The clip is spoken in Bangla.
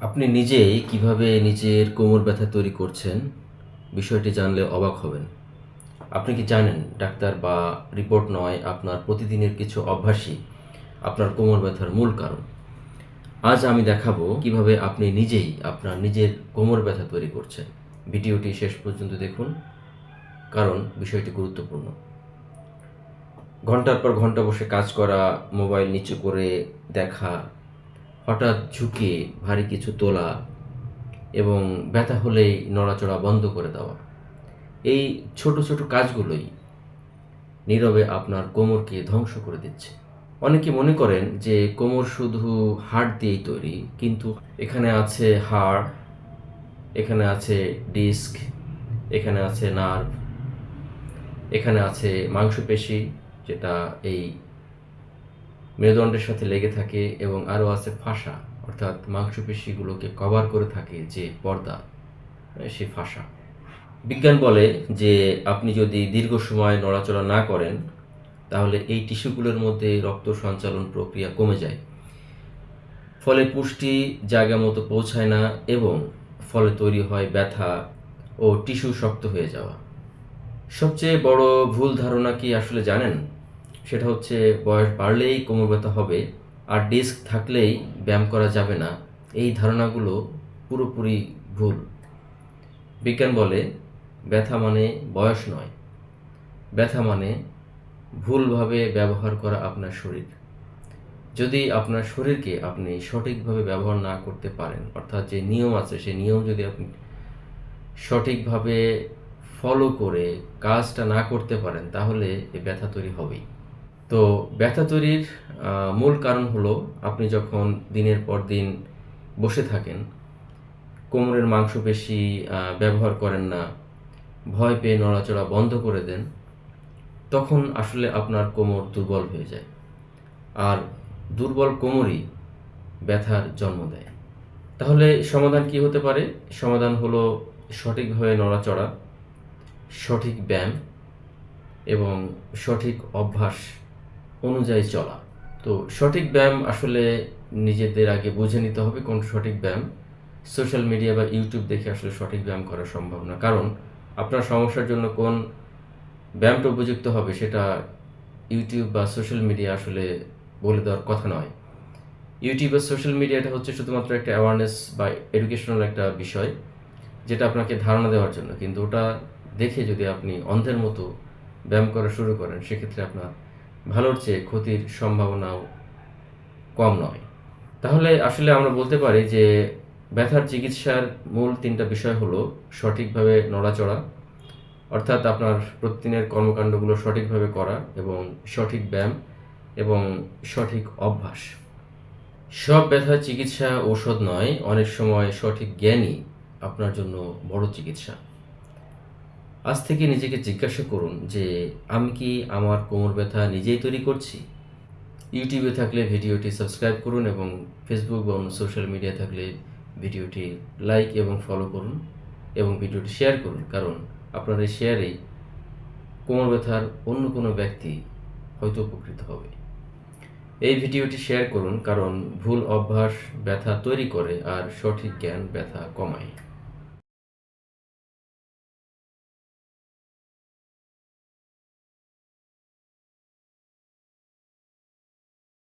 আপনি নিজেই কিভাবে নিজের কোমর ব্যথা তৈরি করছেন বিষয়টি জানলে অবাক হবেন। আপনি কি জানেন ডাক্তার বা রিপোর্ট নয়, আপনার প্রতিদিনের কিছু অভ্যাসই আপনার কোমর ব্যথার মূল কারণ। আজ আমি দেখাবো কিভাবে আপনি নিজেই আপনার নিজের কোমর ব্যথা তৈরি করছেন। ভিডিওটি শেষ পর্যন্ত দেখুন, কারণ বিষয়টি গুরুত্বপূর্ণ। ঘন্টার পর ঘন্টা বসে কাজ করা, মোবাইল নিচু করে দেখা, হঠাৎ ঝুঁকে ভারী কিছু তোলা এবং ব্যথা হলেই নড়াচড়া বন্ধ করে দেওয়া, এই ছোট ছোট কাজগুলোই নীরবে আপনার কোমরকে ধ্বংস করে দিচ্ছে। অনেকে মনে করেন যে কোমর শুধু হাড় দিয়েই তৈরি, কিন্তু এখানে আছে হাড়, এখানে আছে ডিস্ক, এখানে আছে নার্ভ, এখানে আছে মাংসপেশি যেটা এই মেরুদণ্ডের সাথে লেগে থাকে, এবং আরও আছে ফাসা, অর্থাৎ মাংসপেশিগুলোকে কভার করে থাকে যে পর্দা, সে ফাসা। বিজ্ঞান বলে যে আপনি যদি দীর্ঘ সময় নড়াচড়া না করেন তাহলে এই টিস্যুগুলোর মধ্যে রক্ত সঞ্চালন প্রক্রিয়া কমে যায়, ফলে পুষ্টি জায়গা মতো পৌঁছায় না, এবং ফলে তৈরি হয় ব্যথা ও টিস্যু শক্ত হয়ে যাওয়া। সবচেয়ে বড় ভুল ধারণা কি আসলে জানেন? সেটা হচ্ছে বয়স বাড়লেই কোমর ব্যথা হবে আর ডিস্ক থাকলেই ব্যায়াম করা যাবে না। এই ধারণাগুলো পুরোপুরি ভুল। বিজ্ঞান বলে ব্যথা মানে বয়স নয়, ব্যথা মানে ভুলভাবে ব্যবহার করা আপনার শরীর। যদি আপনার শরীরকে আপনি সঠিকভাবে ব্যবহার না করতে পারেন, অর্থাৎ যে নিয়ম আছে সেই নিয়ম যদি আপনি সঠিকভাবে ফলো করে কাজটা না করতে পারেন, তাহলে এই ব্যথা তৈরি হবেই। তো ব্যথা তৈরির মূল কারণ হলো আপনি যখন দিনের পর দিন বসে থাকেন, কোমরের মাংসপেশি ব্যবহার করেন না, ভয় পেয়ে নড়াচড়া বন্ধ করে দেন, তখন আসলে আপনার কোমর দুর্বল হয়ে যায়। আর দুর্বল কোমরই ব্যথার জন্ম দেয়। তাহলে সমাধান কি হতে পারে? সমাধান হলো সঠিকভাবে নড়াচড়া, সঠিক ব্যায়াম এবং সঠিক অভ্যাস অনুযায়ী চলা। তো সঠিক ব্যায়াম আসলে নিজেদের আগে বুঝে নিতে হবে কোন সঠিক ব্যায়াম। সোশ্যাল মিডিয়া বা ইউটিউব দেখে আসলে সঠিক ব্যায়াম করা সম্ভব না, কারণ আপনার সমস্যার জন্য কোন ব্যায়ামটা উপযুক্ত হবে সেটা ইউটিউব বা সোশ্যাল মিডিয়া আসলে বলে দেওয়ার কথা নয়। ইউটিউব বা সোশ্যাল মিডিয়াটা হচ্ছে শুধুমাত্র একটা অ্যাওয়ারনেস বা এডুকেশনাল একটা বিষয়, যেটা আপনাকে ধারণা দেওয়ার জন্য, কিন্তু ওটা দেখে যদি আপনি অন্ধের মতো ব্যায়াম করা শুরু করেন, সেক্ষেত্রে আপনার ভালোর চেয়ে ক্ষতির সম্ভাবনাও কম নয়। তাহলে আসলে আমরা বলতে পারি যে ব্যথার চিকিৎসার মূল তিনটা বিষয় হলো সঠিকভাবে নড়াচড়া, অর্থাৎ আপনার প্রতিদিনের কর্মকাণ্ডগুলো সঠিকভাবে করা, এবং সঠিক ব্যায়াম এবং সঠিক অভ্যাস। সব ব্যথার চিকিৎসা ঔষধ নয়, অনেক সময় সঠিক জ্ঞানই আপনার জন্য বড় চিকিৎসা। আজ থেকে নিজেকে জিজ্ঞাসা করুন যে আমি কি আমার কোমর ব্যথা নিজেই তৈরি করছি? ইউটিউবে থাকলে ভিডিওটি সাবস্ক্রাইব করুন, এবং ফেসবুক বা অন্য সোশ্যাল মিডিয়া থাকলে ভিডিওটি লাইক এবং ফলো করুন, এবং ভিডিওটি শেয়ার করুন, কারণ আপনার এই শেয়ারেই কোমর ব্যথার অন্য কোনো ব্যক্তি হয়তো উপকৃত হবে। এই ভিডিওটি শেয়ার করুন, কারণ ভুল অভ্যাস ব্যথা তৈরি করে আর সঠিক জ্ঞান ব্যথা কমায়।